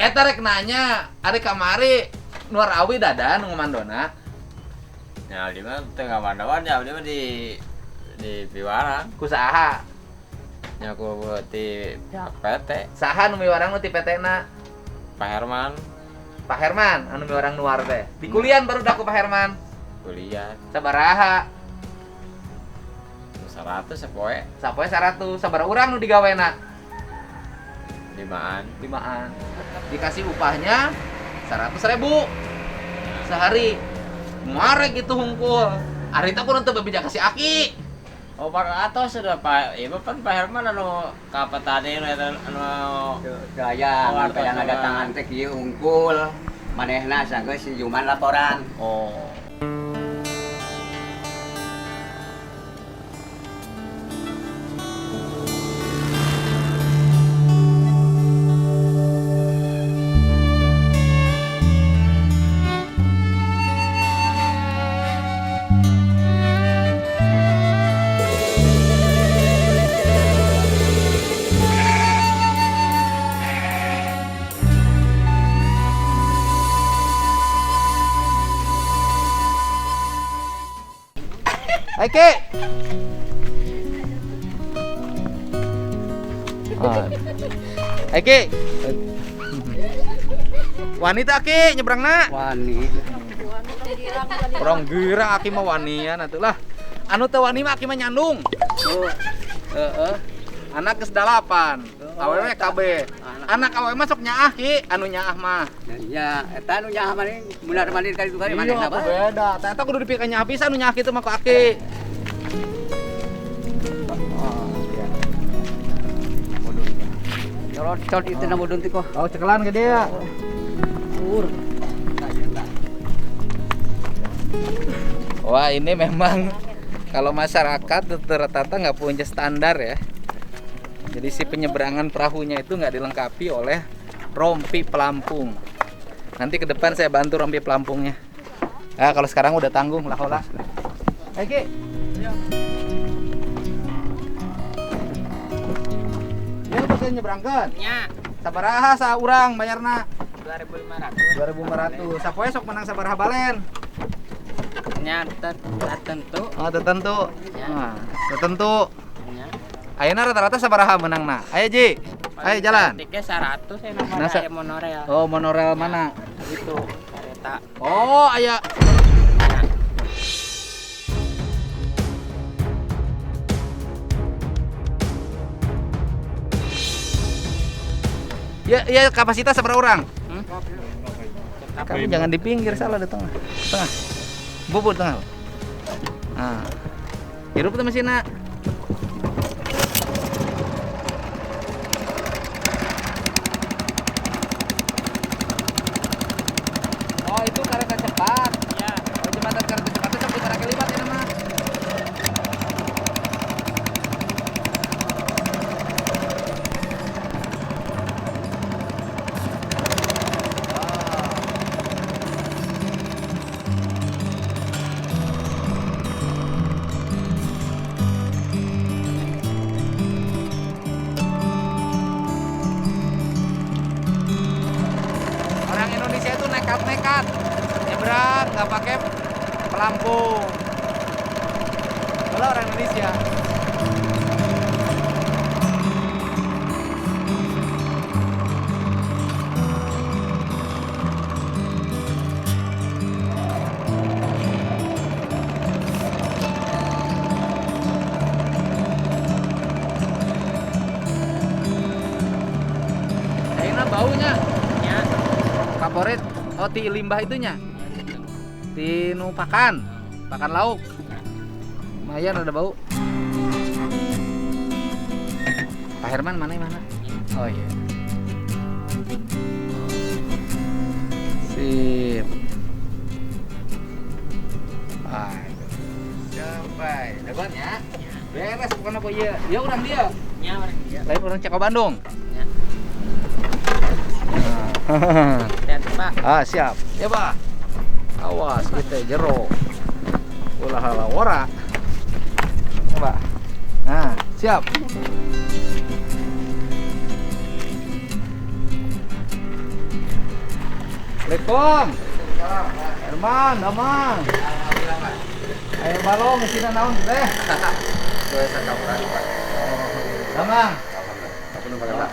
Eta rek nanya, ari kamari Nuar Awi dadan ngomandona. Ya di mana tengah mandawan ya di mana di Piwarang. Kusaha? Ya aku di pihak PT. Saha nu miwarang nu ti PT-na? Pak Herman Pak Herman anu miwarang Nuar teh. Di kuliah baru dah ku Pak Herman. kuliah Sabaraha? 100 sepoe Sapoe 100. Sabaraha urang nu digawena? 5an. 5an. Dikasih upahnya 100.000 sehari. Marek gitu hungkul. Ari teh kudu teu babija kasih aki. Oh Pak atos sudah Pak, ibu kan Pak Herman anu ka petani anu Daya Oh, yang ada tangan teh kieu unggul. Manehna sanggeus si Juman laporan. Oh. Hai Ki. Hai Ki. Wanita Ki nyebrangna. Wani. Orang girang aki mah wanian atuh lah. Anu teu wani mah aki mah nyandung. Oh, Heeh. Anak geus 8. Awewe KB. Anak awewe mah sok nyaah Ki, anu nyaah mah. ya eta nu nyaha mani benar mani kali itu kali Iya, manehna aku bae. beda. Ternyata kudu dipikeun nyaah pisan nu nyaah kitu mah ku aki. Cot itu na mudun ti ko. Oh, cekelan gede ya. Wah, ini memang kalau masyarakat rata-rata nggak punya standar ya. Jadi si penyeberangan perahunya itu nggak dilengkapi oleh rompi pelampung. Nanti ke depan saya bantu rompi pelampungnya. Nah, kalau sekarang udah tanggung lah hola. Ki. Ya bisa nyebrangkeun. Nya, Sabaraha sa urang bayarna? 2.500. 2.500. Sapoe sok menang sabaraha balen? Nya tertentu. Oh, tertentu. Ya. Nah, tertentu. Nya. Ayeuna rata-rata sabaraha menangna? Ayo Ji. Ayo jalan. Tiketnya 100 ya nomor Nah, aya monorail. Oh, monorail mana? Gitu. Kereta. Oh, aya. Ya, ya kapasitas berapa orang? Kamu jangan di pinggir, salah di tengah. Tengah. Bubur tengah. Nah. Hirup tuh mesinnya. Oh, itu kereta cepat. Ya. Oh, jembatan kereta cepat itu sampai kereta kelibat ya nama. Orang Indonesia itu nekat-nekat nyebrang nggak pakai pelampung. Kalau orang Indonesia. Kayaknya baunya. Nya. Favorit, oh ti limbah itunya, ti nu pakan lauk, lumayan ada bau. Pak Herman mana? Oh iya. Sip. Sampai, dapat ya? Beres bukan apa iya? Ya orang dia. Nya orang dia. Lain orang Ceko Bandung. Nya. Dan Pak, Ah siap, ya Pak. Awas kita jero. Ulah hala ora. Coba. Nah, siap. Assalamualaikum. Herman, Damang. Ayo balong mesin naon teh? Saya sakapuran Pak. Damang. Aku nu pakai Pak.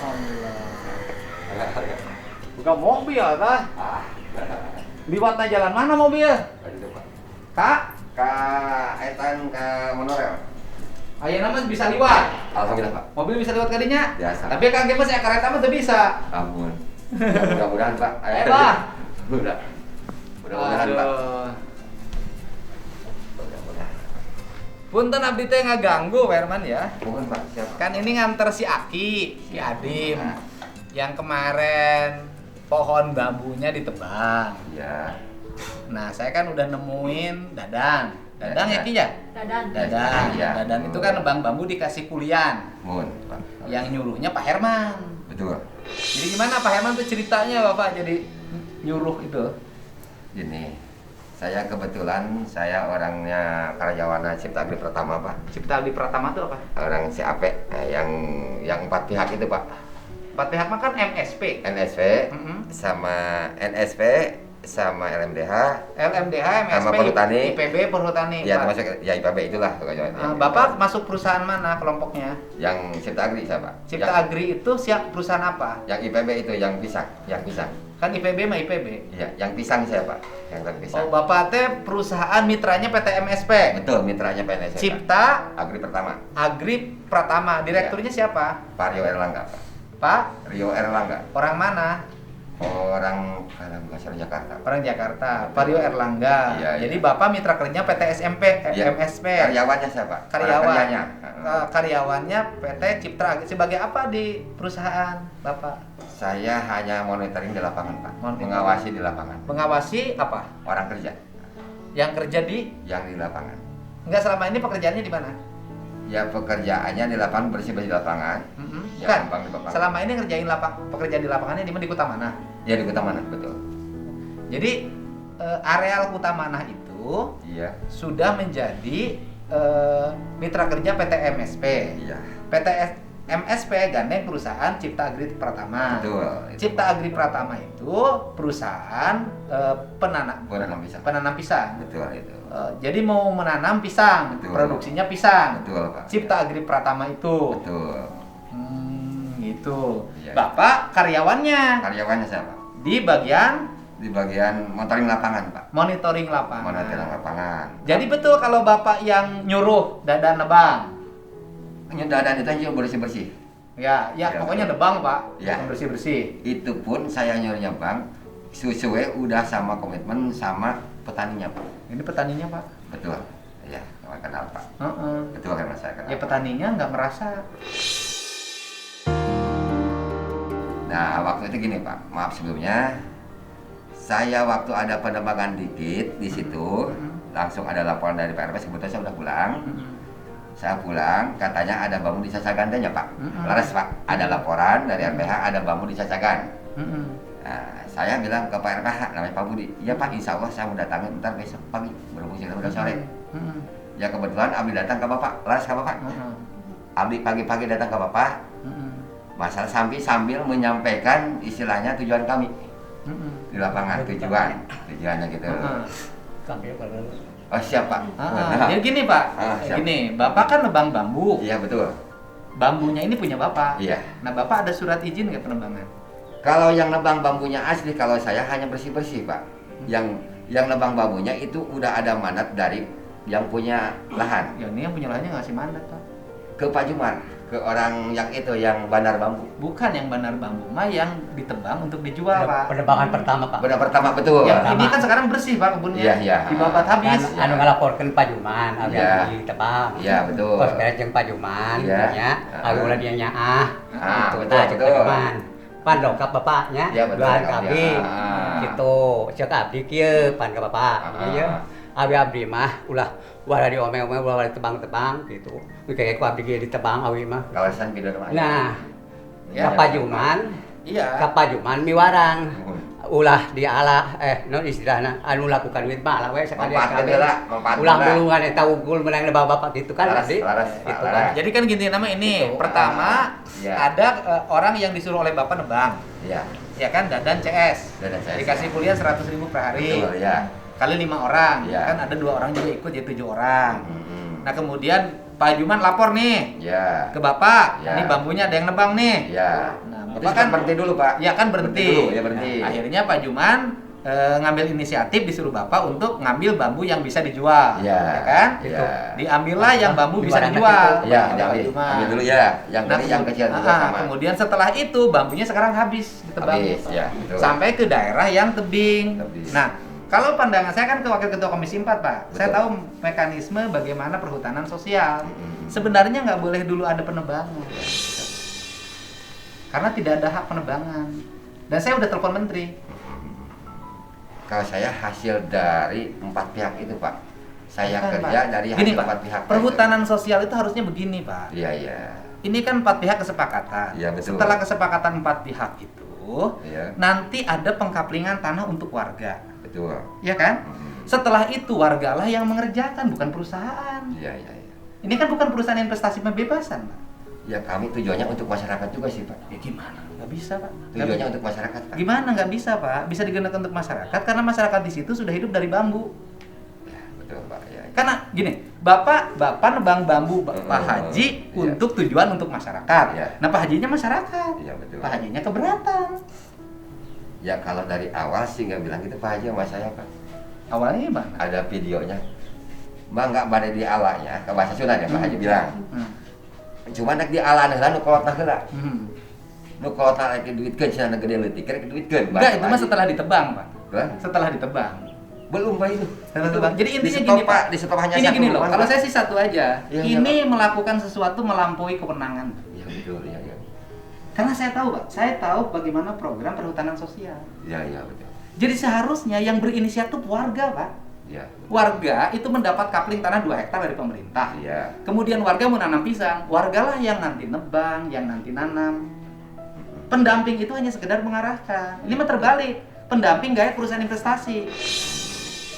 Buka mobil tah. Liwatna jalan mana mobil? Aduh Pak. Kak, Ka etan ka monorel. ayeuna mah bisa liwat. Alhamdulillah Pak. Mobil bisa liwat kadinya. Biasa. Tapi Kang Ge mah saya kereta mah teu bisa. Ampun. Ya, mudah-mudahan Pak. Ayo, Pak. Mudah-mudahan Pak. Aduh. Mudah-mudahan. Punten abdi teh ngaganggu Herman ya. Bukan Pak, siapa? Kan ini nganter si Aki, si Adim. Nah. Yang kemarin pohon bambunya ditebang. Iya. Nah, saya kan udah nemuin Dadang. Dadang ya Ya. Ki ya? Dadang. Iya. Dadang itu kan nebang bambu dikasih kulian. Mun, Pak. Yang nyuruhnya Pak Herman. Betul. Jadi gimana Pak Herman tuh ceritanya Bapak jadi nyuruh itu? Gini, saya kebetulan saya orangnya karyawan Cipta Agri Pratama Pak. Cipta Agri Pratama tuh apa? Orang CAP yang 4 pihak itu Pak. 4 pihak mah kan MSP. NSP Mm-mm. sama NSP sama LMDH. LMDH, MSP, Sama Perhutani. IPB, Perhutani. Ya Pak. termasuk ya IPB itulah pokoknya. Bapak masuk perusahaan mana kelompoknya? Yang Cipta Agri saya Pak. Cipta yang, Agri itu siap perusahaan apa? yang IPB itu yang pisang, yang pisang. Kan IPB mah IPB. Iya, yang pisang saya Pak, yang pisang. Oh, Bapak teh perusahaan mitranya PT MSP. Betul, mitranya PNS. Cipta Agri Pertama. Agri Pratama. Direkturnya siapa? Pak Rio Erlangga Pak. Pak, Rio Erlangga. orang mana? Orang kalau nggak salah Jakarta. Orang Jakarta. Pak Rio Erlangga. Iya, Jadi iya. Bapak mitra kerjanya PT SMP, Iya. MSP. Karyawannya siapa? Karyawan. Karyanya. Karyawannya PT Cipta Agri. Sebagai apa di perusahaan Bapak? Saya hanya monitoring di lapangan Pak. Monitoring. Mengawasi di lapangan. Mengawasi apa? Orang kerja Yang kerja di? yang di lapangan. Enggak, selama ini pekerjaannya di mana? Ya pekerjaannya di lapangan, bersih-bersih di lapangan. Mm-mm. Ya, Bukan. Bang, di lapangan. Selama ini ngerjain pekerjaan di lapangannya di mana, di Kutamana? Ya di Kota Mana, betul. Jadi areal Kutamana itu Iya. sudah menjadi mitra kerja PT MSP. Iya. PT MSP gandeng perusahaan Cipta Agri Pratama. Betul. Cipta Agri Pratama itu perusahaan penanam Penanam pisang. pisang. Betul itu. Jadi mau menanam pisang, Betul. produksinya pisang. Betul Pak. Cipta Agri Pratama itu. Betul. Gitu. Iya. Bapak karyawannya Karyawannya siapa? di bagian Di bagian monitoring lapangan Pak. monitoring lapangan. Monitoring lapangan. Jadi betul kalau Bapak yang nyuruh Dadan nebang. Penyedaran itu aja bersih-bersih. Ya, Ya, pokoknya betul. nebang, Pak. Ya. Bersih-bersih. Itu pun saya nyuruhnya Bang, sesuai udah sama komitmen sama petaninya Pak. Ini petaninya, Pak. Betul. Ya, saya kenal Pak. Heeh. Betul karena saya kenal. Ya petaninya nggak merasa. Nah, waktu itu gini Pak, maaf sebelumnya. Saya waktu ada penebangan dikit di situ, langsung ada laporan dari PRP, sebetulnya saya udah pulang. Saya pulang, katanya ada bambu di Sasagandanya Pak. Laras Pak, ada laporan dari RPH ada bambu di Sasagan. Nah, saya bilang ke Pak RPH, namanya Pak Budi, iya Pak, insya Allah saya mau datangin ntar besok pagi, berhubung udah sore. Ya kebetulan Abdi datang ke Bapak, laras ke Bapak. Abdi pagi-pagi datang ke Bapak, masalah sambil menyampaikan istilahnya tujuan kami di lapangan, tujuannya gitu. Oh siap Pak. Jadi gini Pak, Siap. gini, Bapak kan nebang bambu. Iya betul. Bambunya ini punya Bapak. Iya. Nah Bapak ada surat izin nggak penebangan? Kalau yang nebang bambunya asli, kalau saya hanya bersih-bersih Pak. Yang nebang bambunya itu udah ada mandat dari yang punya lahan Ya ini yang punya lahannya ngasih mandat Pak. ke Pak Jumar, ke orang yang itu yang bandar bambu. Bukan yang bandar bambu, mah yang ditebang untuk dijual Pak. Penebangan pertama Pak. Benar pertama betul. Yang Pertama. ini kan sekarang bersih Pak kebunnya. Iya, iya. Dibabat habis. Dan anu ngalaporkan Pak Juman, abi Iya. ditebang. Iya betul. Pas beres jeung Pak Juman, Iya. nya, abi ulah dia nyaah. Ah, Gitu, betul, tah, jeung betul. Pak Juman. Pan dongkap bapaknya, Iya, betul, doan iya. kabeh. Ah. Gitu, ceuk abdi kieu pan ka bapak. Ah. Ieu abdi mah ulah wala diome-ome ulah ditebang-tebang gitu. Kayak ku abdi kieu ditebang awi mah. Kawasan Bidor Maya. Nah, Ya, ka Pak Juman, Iya. ka Pak Juman miwarang. Ulah dialah non istilahna anu lakukan duit mah we sekali Manfaat gede lah, manfaat ulah gede. bulungan eta unggul menang lebah bapak gitu kan Laras, tadi laras, gitu laras. kan. Jadi kan gini nama ini. Itu. Pertama Iya. ada orang yang disuruh oleh Bapak nebang. Iya. ya kan, Dadan CS. Dadan CS, Dikasih ya. kuliah 100.000 per hari. Betul, ya. Kali 5 orang, Ya. kan ada 2 orang juga ikut jadi 7 orang. Mm-mm. Nah kemudian Pak Juman lapor nih Ya. ke Bapak, Ya. ini bambunya ada yang nebang nih. Ya. Nah, Itu Bapak kan berhenti dulu, Pak. Ya kan berhenti. Dulu, ya berhenti. Nah, akhirnya Pak Juman ngambil inisiatif disuruh Bapak untuk ngambil bambu yang bisa dijual, Ya. ya kan? Ya. Diambillah yang bambu Di bisa mana dijual. Ya, Kata Pak ambil, Juman. ambil dulu ya. Yang tadi yang kecil juga sama. Kemudian setelah itu bambunya sekarang habis ditebang. Habis, ya, betul. Sampai ke daerah yang tebing. Tebing. Nah, kalau pandangan saya kan ke Wakil Ketua Komisi 4, Pak. Saya Betul. tahu mekanisme bagaimana perhutanan sosial. Mm-mm. Sebenarnya nggak boleh dulu ada penebangan. Karena tidak ada hak penebangan. Dan saya udah telepon menteri. Kalau saya hasil dari 4 pihak itu, Pak. Saya Bukan, kerja Pak. dari Gini, hasil Pak, 4 pihak. perhutanan sosial itu harusnya begini, Pak. Iya, iya. Ini kan 4 pihak kesepakatan. Iya, betul. Setelah kesepakatan 4 pihak itu, Iya. nanti ada pengkaplingan tanah untuk warga. Betul. Ya kan? Mm. Setelah itu wargalah yang mengerjakan, bukan perusahaan. Iya, iya, iya. Ini kan bukan perusahaan investasi pembebasan, Pak. Ya kami tujuannya untuk masyarakat juga sih, Pak. Ya gimana? Nggak bisa, Pak. Tujuannya untuk masyarakat, Pak. Gimana nggak bisa, Pak? Bisa digunakan untuk masyarakat karena masyarakat di situ sudah hidup dari bambu. Ya, betul, Pak. Ya. Karena gini, Bapak nebang bambu Pak Haji Iya. untuk tujuan untuk masyarakat. Iya. Nah, Pak Hajinya masyarakat. Iya, betul. Pak Hajinya keberatan. Ya kalau dari awal sih nggak bilang gitu Pak Haji sama saya, Pak. Awalnya gimana? Ada videonya. Bang nggak pada di alanya, ke bahasa Sunda ya Pak Haji bilang. Cuma nak di ala heula nu kolotna heula. Nu kolotna rek duitkeun cenah gede leutik rek duitkeun. Enggak, itu mah setelah ditebang, Pak. Hah? Setelah ditebang. Belum Pak itu. Setelah ditebang. Jadi intinya Di stop, gini, Pak. Pak. Di stop hanya Ini satu gini loh, rumah, kalau Pak. saya sih satu aja. Iya, Ini iya, Pak. melakukan sesuatu melampaui kewenangan. Iya betul, iya iya. Karena saya tahu, Pak. Saya tahu bagaimana program perhutanan sosial. Iya iya betul. Jadi seharusnya yang berinisiatif warga, Pak. Iya. Warga itu mendapat kapling tanah 2 hektar dari pemerintah. Iya. Kemudian warga mau nanam pisang, wargalah yang nanti nebang, yang nanti nanam. Pendamping itu hanya sekedar mengarahkan. Ini mah terbalik. Pendamping gaya perusahaan investasi.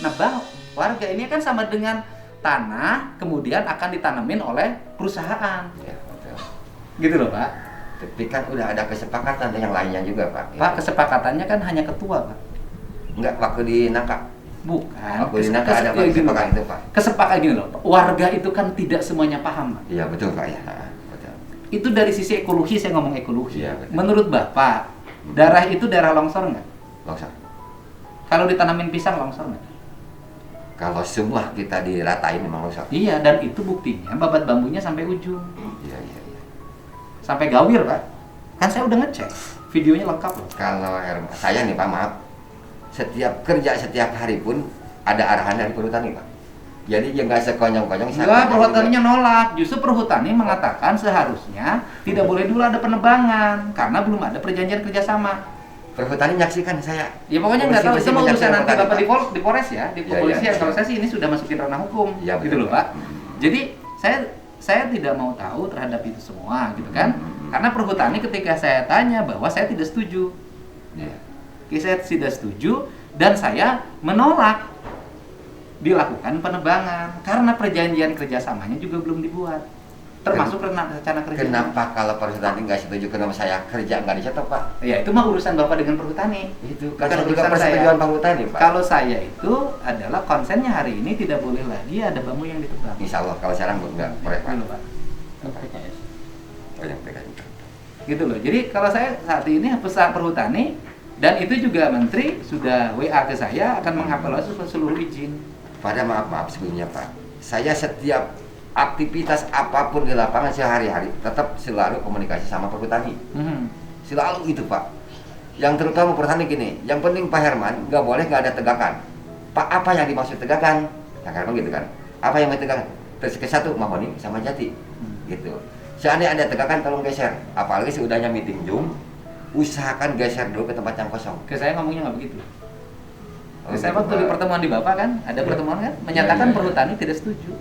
Nebang warga ini kan sama dengan tanah kemudian akan ditanamin oleh perusahaan. Iya betul. Gitu loh, Pak. Tapi kan udah ada kesepakatan yang lainnya juga, Pak. Pak, kesepakatannya kan hanya ketua, Pak. Enggak waktu di Nangka. Bukan. Waktu di Nangka ada kesepakatan itu, Pak. Kesepakatan gini loh, Pak. Warga itu kan tidak semuanya paham, Pak. Iya betul, Pak ya. Betul. Itu dari sisi ekologi, saya ngomong ekologi. Iya, betul. Menurut Bapak, daerah itu daerah longsor nggak? Longsor. Kalau ditanamin pisang longsor nggak? Kalau semua kita diratain memang longsor. Iya, dan itu buktinya babat bambunya sampai ujung. Iya iya iya. Sampai gawir, Pak. Kan saya udah ngecek. Videonya lengkap loh. Kalau saya nih Pak, maaf. Setiap kerja setiap hari pun ada arahan dari perhutani, Pak. Jadi ya nggak sekonyong-konyong. Enggak, perhutaninya nolak. Justru perhutani mengatakan seharusnya tidak boleh dulu ada penebangan karena belum ada perjanjian kerjasama. Perhutani menyaksikan saya. Ya pokoknya nggak tahu, itu mau urusan nanti perhutani, Bapak Pak. di Polres ya, di Ya, kepolisian. ya. Kalau saya sih ini sudah masukin ranah hukum, Ya, gitu betul, loh, Pak. Pak. Jadi saya tidak mau tahu terhadap itu semua, gitu kan? Karena perhutani ketika saya tanya bahwa saya tidak setuju, Iya. Oke, saya tidak setuju dan saya menolak dilakukan penebangan karena perjanjian kerjasamanya juga belum dibuat, termasuk rencana kerja. Kenapa kalau perhutani nggak setuju, kenapa saya kerja nggak dicetak, Pak? Ya itu mah urusan Bapak dengan perhutani. Itu Bukan kan juga urusan persetujuan saya. perhutani, Pak. Kalau saya itu adalah konsennya hari ini tidak boleh lagi ada bambu yang ditebang. Insya Allah kalau sekarang nggak boleh, Pak. Gitu, Pak. Oh, yang PKS. Gitu loh. Jadi kalau saya saat ini pesan perhutani dan itu juga menteri sudah WA ke saya akan mengevaluasi seluruh izin. Pada maaf sebelumnya, Pak. Saya setiap aktivitas apapun di lapangan sehari-hari tetap selalu komunikasi sama perhutani. Selalu itu, Pak. Yang terutama perhutani gini, yang penting Pak Herman nggak boleh nggak ada tegakan. Pak, apa yang dimaksud tegakan? Nah, karena gitu kan. Apa yang tegakan? Terus ke satu Mahoni sama Jati. Gitu. Seandainya ada tegakan tolong geser. Apalagi sudahnya meeting Zoom, usahakan geser dulu ke tempat yang kosong. Ke saya ngomongnya nggak begitu. Oh, Saya gitu, waktu di Pak. pertemuan di Bapak kan, ada pertemuan kan, menyatakan iya. perhutani tidak setuju.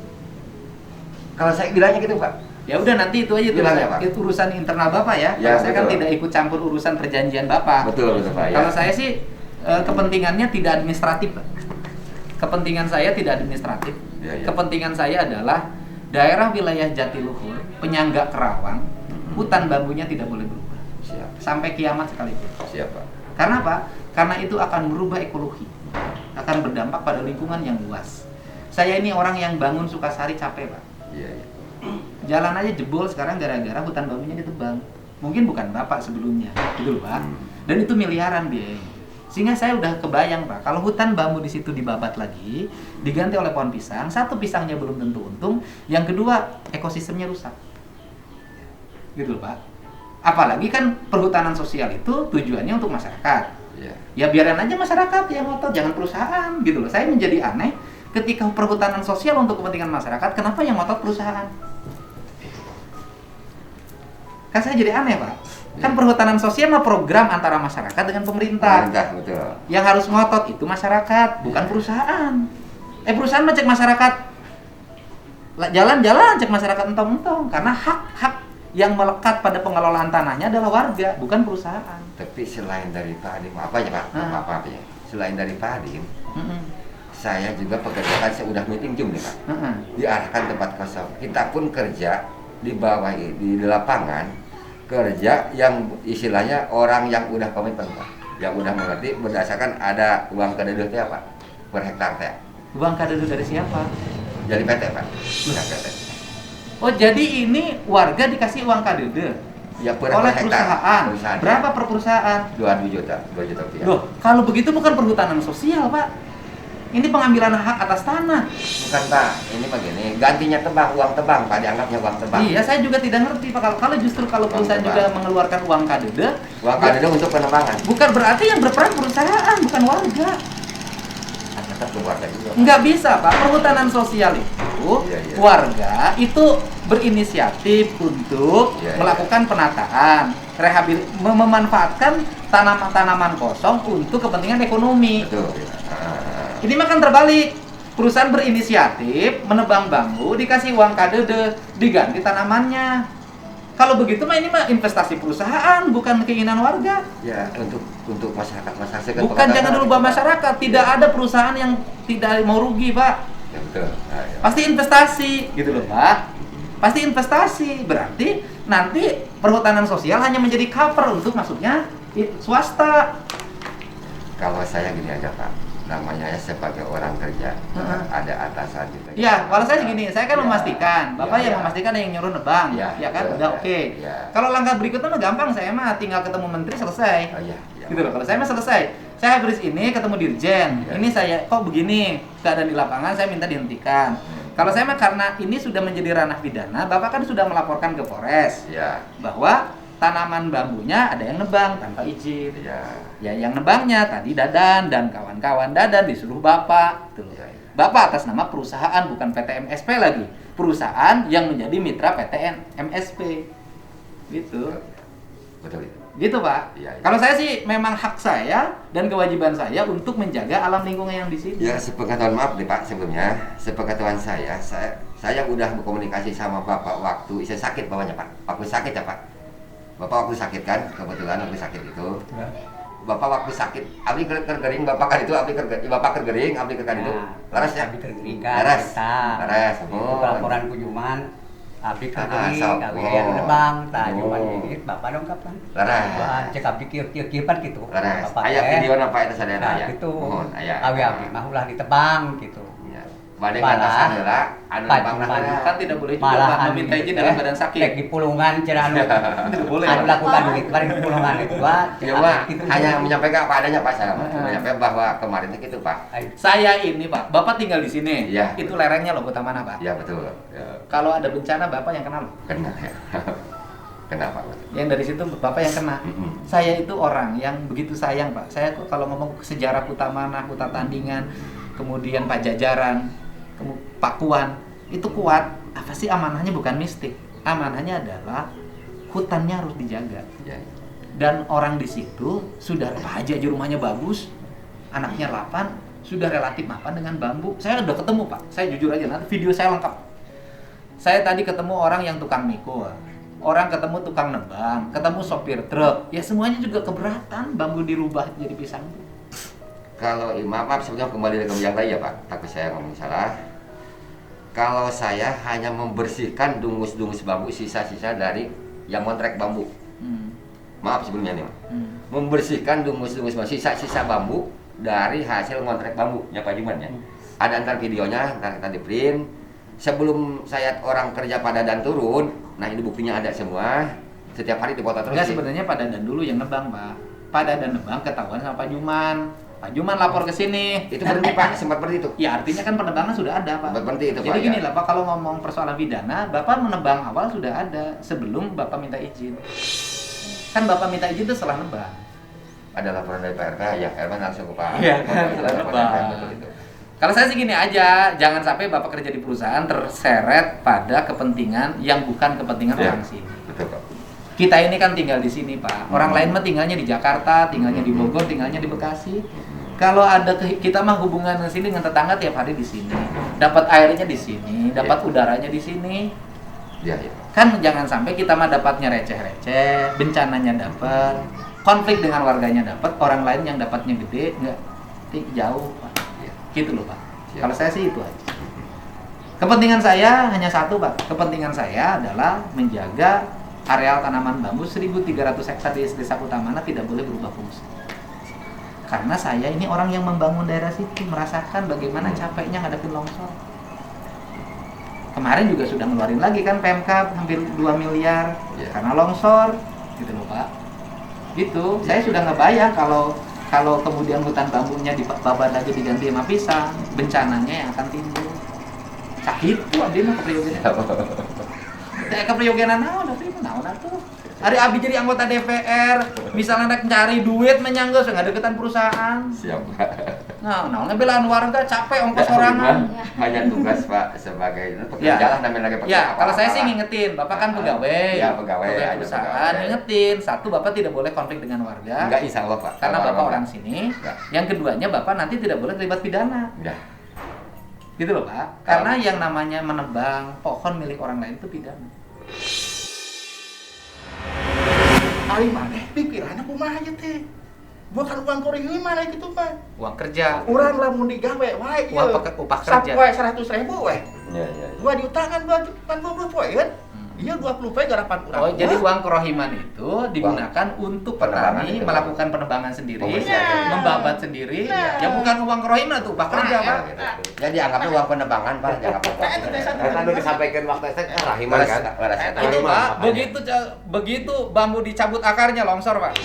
Kalau saya bilangnya gitu, Pak. Ya udah nanti itu aja tuh, Bilangnya, Pak. itu urusan internal Bapak ya. Ya, Karena saya kan betul. tidak ikut campur urusan perjanjian Bapak. Betul, Pak. Ya. Kalau saya sih kepentingannya tidak administratif, Pak. Kepentingan saya tidak administratif. Ya, ya. Kepentingan saya adalah daerah wilayah Jatiluhur, penyangga Kerawang, hutan bambunya tidak boleh berubah Siap. sampai kiamat sekalipun. Siap, Pak. Karena apa? Karena itu akan merubah ekologi, akan berdampak pada lingkungan yang luas. Saya ini orang yang bangun Sukasari capek, Pak. Iya, iya. Jalan aja jebol sekarang gara-gara hutan bambunya ditebang. Mungkin bukan Bapak sebelumnya, gitu loh, Pak. Dan itu miliaran biayanya. Sehingga saya udah kebayang, Pak, kalau hutan bambu di situ dibabat lagi, diganti oleh pohon pisang, satu pisangnya belum tentu untung, yang kedua ekosistemnya rusak. Gitu loh, Pak. Apalagi kan perhutanan sosial itu tujuannya untuk masyarakat. Iya. Ya biarin aja masyarakat yang ngotot, jangan perusahaan, gitu loh. Saya menjadi aneh ketika perhutanan sosial untuk kepentingan masyarakat, kenapa yang ngotot perusahaan? Kan saya jadi aneh, Pak. Kan perhutanan sosial mah program antara masyarakat dengan pemerintah. Pemerintah, betul. Yang harus ngotot itu masyarakat, bukan perusahaan. Perusahaan mah cek masyarakat. Jalan-jalan cek masyarakat entong-entong. Karena hak-hak yang melekat pada pengelolaan tanahnya adalah warga, bukan perusahaan. Tapi selain dari Pak Hadim, apa ya Pak? Apa ya? Selain dari Pak Hadim, saya juga pekerjaan saya udah meeting Zoom nih Pak. Diarahkan tempat kosong. Kita pun kerja di bawah di lapangan, kerja yang istilahnya orang yang udah komitmen Pak, yang udah mengerti berdasarkan ada uang kadedeh teh Pak per hektar teh. Uang kadedeh dari siapa? Dari PT Pak. Ya, PT. Oh, jadi ini warga dikasih uang kadedeh Ya, per oleh hektar. perusahaan. Berapa per perusahaan? 2 juta rupiah. Loh, kalau begitu bukan perhutanan sosial, Pak. Ini pengambilan hak atas tanah. Bukan Pak, ini begini, gantinya tebang, uang tebang Pak, dianggapnya uang tebang. Iya, saya juga tidak ngerti Pak. Kalau justru kalau perusahaan juga mengeluarkan uang kadedeh, Uang kadedeh untuk penebangan. bukan berarti yang berperan perusahaan, bukan warga. Tetap keluarga juga. Nggak bisa Pak, perhutanan sosial itu Iya. warga itu berinisiatif untuk Iya. melakukan penataan, memanfaatkan tanaman-tanaman kosong untuk kepentingan ekonomi. Betul. Ini mah kan terbalik. Perusahaan berinisiatif menebang bambu, dikasih uang kadedeh, diganti tanamannya. Kalau begitu mah ini mah investasi perusahaan, bukan keinginan warga. Ya, untuk masyarakat. Bukan, jangan dulu bawa masyarakat. Tidak ada perusahaan yang tidak mau rugi, Pak. Ya, betul. Nah, ya. Pasti investasi, gitu loh, Pak. Pasti investasi. Berarti nanti perhutanan sosial hanya menjadi cover untuk masuknya swasta. Kalau saya gini aja Pak, namanya ya sebagai orang kerja, ada atasan gitu. Ya, kalau saya gini, saya kan Ya. memastikan, Bapak Ya, yang ya. memastikan yang nyuruh nebang, Ya, ya kan, betul, udah ya, oke. ya. Kalau langkah berikutnya mah gampang, saya mah tinggal ketemu menteri selesai. Oh iya, iya. Gitu loh, kalau saya mah selesai. Saya habis ini ketemu dirjen, Ya. ini saya kok begini keadaan di lapangan, saya minta dihentikan. Kalau saya mah karena ini sudah menjadi ranah pidana, Bapak kan sudah melaporkan ke Polres Ya, bahwa tanaman bambunya ada yang nebang tanpa izin. ya. Ya, yang nebangnya tadi Dadan dan kawan-kawan Dadan disuruh Bapak. Gitu loh. Ya, ya. Bapak atas nama perusahaan, bukan PT MSP lagi. Perusahaan yang menjadi mitra PT MSP. Gitu. Betul itu. Gitu, Pak. Iya, iya. Kalau saya sih memang hak saya dan kewajiban saya untuk menjaga alam lingkungan yang di sini. Ya, sepengetahuan maaf nih Pak sebelumnya. Sepengetahuan saya udah berkomunikasi sama Bapak waktu saya sakit bapaknya Pak. Waktu sakit ya Pak. Bapak waktu sakit kan, kebetulan waktu sakit itu. Ya. Bapak waktu sakit, abdi kergering, Bapak kan itu abdi kergering, Bapak kergering, abdi kergering itu. Laras ya? Abdi kergering kan. Laras. Kita. Laras. Itu laporan kunjungan. Abdi kergering, sok. abdi yang nebang, tajuman Oh. ini, Bapak dong kapan? Laras. Bapak cek abdi kieu pan gitu. Laras. Bapak Aya teh. video apa itu sadayana Nah, aya. gitu. Mohon aya. Awi abdi mah ulah ditebang gitu. Ya. Bade Malah, ngatasan heula anu bang pajuman. Kan tidak boleh juga Pak meminta izin dalam badan sakit. Cek di pulungan cenah anu. Tidak boleh. Anu lakukan duit bari di pulungan itu Pak. Ya Pak, hanya menyampaikan apa adanya Pak saya. Menyampaikan bahwa kemarin itu gitu Pak. Saya ini, Pak. Bapak tinggal di sini. Iya. Itu lerengnya loh, kota mana, Pak? Ya betul. Ya, Kalau ada bencana Bapak yang kena loh. kena ya. Kenapa Pak? Yang dari situ Bapak yang kena. Saya itu orang yang begitu sayang, Pak. Saya kok kalau ngomong sejarah Kutamana, Kuta Tandingan, kemudian Pajajaran, Pakuan, itu kuat. Apa sih amanahnya? Bukan mistik. Amanahnya adalah hutannya harus dijaga. Ya. Dan orang di situ sudah Pak Haji aja rumahnya bagus, anaknya 8, sudah relatif mapan dengan bambu. Saya udah ketemu Pak, saya jujur aja, nanti video saya lengkap. Saya tadi ketemu orang yang tukang mikul, orang ketemu tukang nebang, ketemu sopir truk, ya semuanya juga keberatan bambu dirubah jadi pisang. Kalau maaf sebelumnya kembali ke yang lain ya Pak, takut saya ngomong salah. Kalau saya hanya membersihkan dungus-dungus bambu, sisa-sisa dari yang kontrak bambu. maaf sebelumnya nih, membersihkan dungus-dungus sisa-sisa bambu dari hasil ngontrak bambunya Pak Juman ya. Ada ntar videonya, ntar kita di print. Sebelum saya orang kerja pada dan turun, nah ini buktinya ada semua. Setiap hari dipoto terus. Enggak, sebenarnya Pak Dadan dulu yang nebang, Pak. Pak Dadan nebang ketahuan sama Pak Juman. Pak Juman lapor ke sini. Itu berhenti Pak, sempat berhenti itu. Ya artinya kan penebangan sudah ada, Pak. Berhenti itu Pak. Jadi gini ya. lah Pak, kalau ngomong persoalan pidana, Bapak menebang awal sudah ada sebelum Bapak minta izin. Kan Bapak minta izin itu setelah nebang. Ada laporan dari PRK, ya Erman langsung ke Pak. Iya kan, Itu laporan nebang. dari PRK, betul itu. Kalau saya sih gini aja, jangan sampai Bapak kerja di perusahaan terseret pada kepentingan yang bukan kepentingan Ya, orang sini. betul Pak. Kita ini kan tinggal di sini, Pak. Orang lain mah tinggalnya di Jakarta, tinggalnya di Bogor, tinggalnya di Bekasi. Kalau ada kita mah hubungan di sini dengan tetangga tiap hari di sini. Dapat airnya di sini, dapat udaranya di sini. Iya, iya. Kan jangan sampai kita mah dapatnya receh-receh, bencananya dapat, konflik dengan warganya dapat, orang lain yang dapatnya gede enggak jauh, Pak. Iya. Gitu loh, Pak. Siap. Kalau saya sih itu aja. Kepentingan saya hanya satu, Pak. Kepentingan saya adalah menjaga areal tanaman bambu 1.300 hektar di Desa Kutamana tidak boleh berubah fungsi. Karena saya ini orang yang membangun daerah situ, merasakan bagaimana capeknya ngadepin longsor. Kemarin juga sudah ngeluarin lagi kan PMK hampir 2 miliar Iya. karena longsor, gitu loh Pak. Gitu, saya sudah ngebayang kalau kemudian hutan bambunya dibabat lagi diganti sama pisang, bencananya yang akan timbul. Sakit tuh abdi mah kepriyogenan. Teh kepriyogenan naon tapi naon atuh. Hari abdi jadi anggota DPR, misalnya rek cari duit menyanggeus nggak deketan perusahaan. Siap Pak. Nah, ngebelaan warga capek ongkos Ya, sorangan. hanya tugas Pak sebagai Ya. pekerja lah namanya lagi pekerja. Ya, kalau saya sih apa-apa. ngingetin, Bapak kan pegawai. Ya, pegawai, aja perusahaan, pegawai. ngingetin. Satu, Bapak tidak boleh konflik dengan warga. Enggak, insya Allah Pak. Karena Kalau Bapak apa-apa. orang sini. Enggak. Yang keduanya, Bapak nanti tidak boleh terlibat pidana. Udah. Gitu loh, Pak. Karena yang namanya menebang pohon milik orang lain itu pidana. Ari maneh pikiranna kumaha ieu teh? Bukan uang kuring ieu mana gitu Pak. Uang kerja. Urang lamun digawe wae ieu. Upah kerja. Sapoe 100.000 we. Iya, iya. Gua diutangan 20 poe kan. Ieu 20 poe garapan urang. Oh, jadi uang kerohiman itu digunakan untuk Penebangan petani itu. melakukan penebangan sendiri, Pembersihan. membabat sendiri. Nah. Ya bukan uang kerohiman itu, upah kerja, Pak. Jadi anggapnya uang penebangan Pak, jangan Kan udah disampaikan waktu itu rahiman kan. Itu Pak, begitu bambu dicabut akarnya longsor Pak.